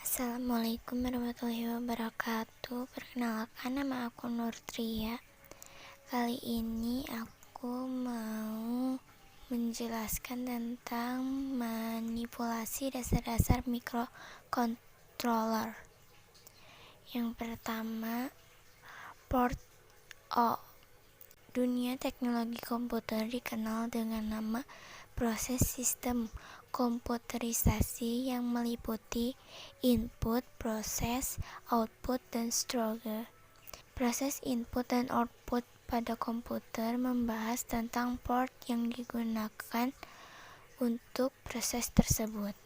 Assalamualaikum warahmatullahi wabarakatuh. Perkenalkan, nama aku Nurtria. Kali ini aku mau menjelaskan tentang manipulasi dasar-dasar microcontroller. Yang pertama, port O. Dunia teknologi komputer dikenal dengan nama proses sistem komputerisasi yang meliputi input, proses, output, dan storage. Proses input dan output pada komputer membahas tentang port yang digunakan untuk proses tersebut.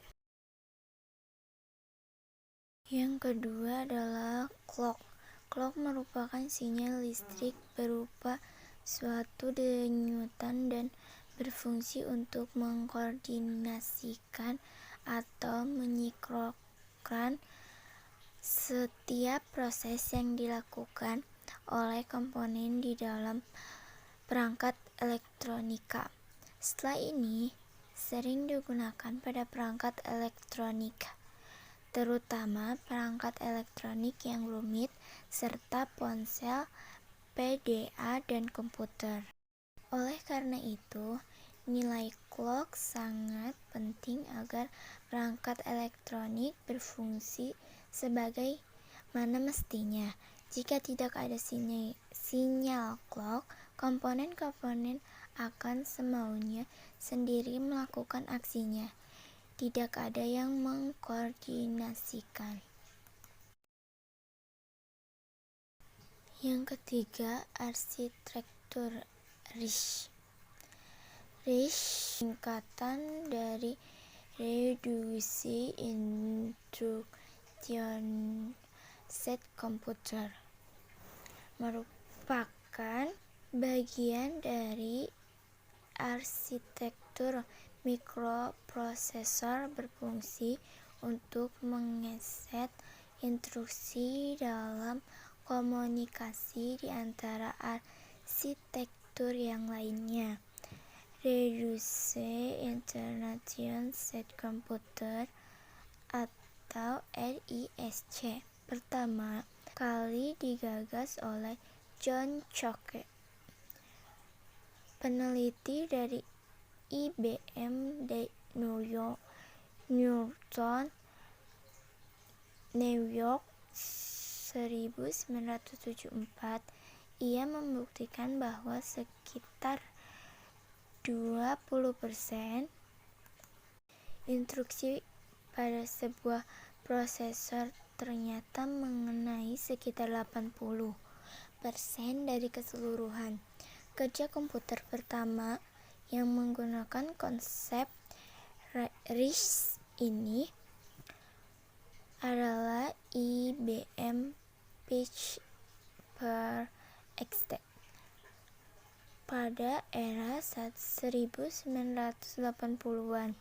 Yang kedua adalah clock. Clock merupakan sinyal listrik berupa suatu denyutan dan berfungsi untuk mengkoordinasikan atau menyinkronkan setiap proses yang dilakukan oleh komponen di dalam perangkat elektronika. Setelah ini sering digunakan pada perangkat elektronik, terutama perangkat elektronik yang rumit serta ponsel, PDA, dan komputer. Oleh karena itu, nilai clock sangat penting agar perangkat elektronik berfungsi sebagaimana mestinya. Jika tidak ada sinyal clock, komponen-komponen akan semaunya sendiri melakukan aksinya. Tidak ada yang mengkoordinasikan. Yang ketiga, arsitektur RISC. RISC singkatan dari Reduced Instruction Set Computer, merupakan bagian dari arsitektur mikroprosesor berfungsi untuk mengeset instruksi dalam komunikasi di antara arsitektur yang lainnya. Reduced Instruction Set Computer atau RISC pertama kali digagas oleh John Cooke, peneliti dari IBM di New York, New York 1974. Ia membuktikan bahwa sekitar 20% instruksi pada sebuah prosesor ternyata mengenai sekitar 80% dari keseluruhan kerja komputer pertama yang menggunakan konsep RISC ini adalah IBM Page per XT. Pada era 1980-an,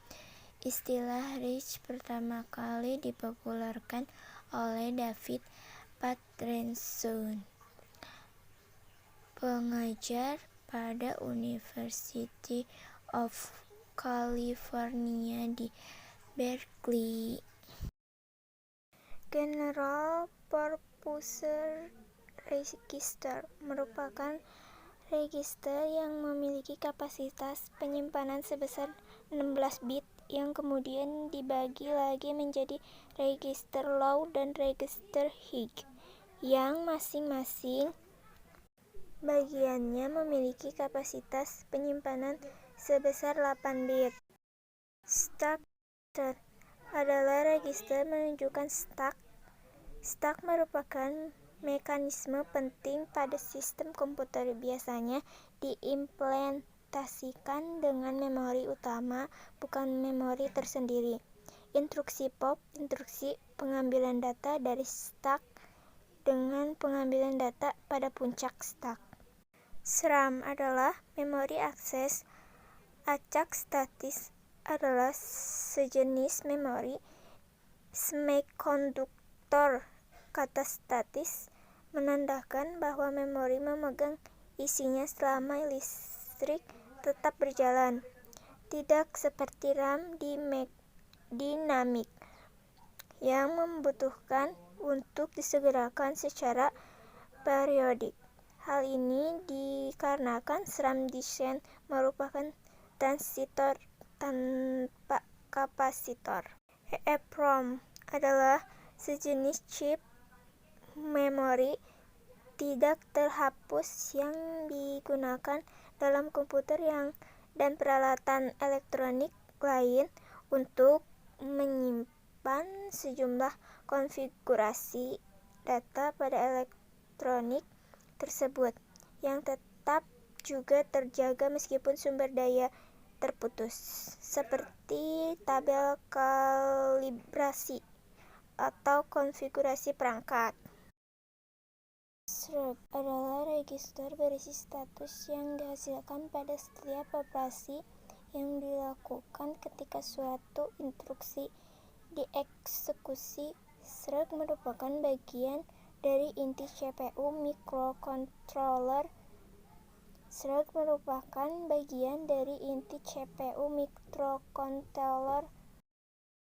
istilah RISC pertama kali dipopulerkan oleh David Patterson, pengajar pada University of California di Berkeley. General Purpose Register merupakan register yang memiliki kapasitas penyimpanan sebesar 16 bit yang kemudian dibagi lagi menjadi register low dan register high, yang masing-masing bagiannya memiliki kapasitas penyimpanan sebesar 8 bit. Stack register adalah register menunjukkan stack. Stack merupakan mekanisme penting pada sistem komputer, biasanya diimplementasikan dengan memori utama, bukan memori tersendiri. Instruksi POP, instruksi pengambilan data dari stack dengan pengambilan data pada puncak stack. SRAM adalah memori akses. Acak statis adalah sejenis memori semikonduktor. Kata statis menandakan bahwa memori memegang isinya selama listrik tetap berjalan, tidak seperti RAM dinamik yang membutuhkan untuk disegerakan secara periodik. Hal ini dikarenakan SRAM desain merupakan transistor tanpa kapasitor. EEPROM adalah sejenis chip memori tidak terhapus yang digunakan dalam komputer dan peralatan elektronik lain untuk menyimpan sejumlah konfigurasi data pada elektronik tersebut yang tetap juga terjaga meskipun sumber daya terputus, seperti tabel kalibrasi atau konfigurasi perangkat. SRAM adalah register berisi status yang dihasilkan pada setiap operasi yang dilakukan ketika suatu instruksi dieksekusi. SRAM merupakan bagian dari inti CPU microcontroller. SRAM merupakan bagian dari inti CPU microcontroller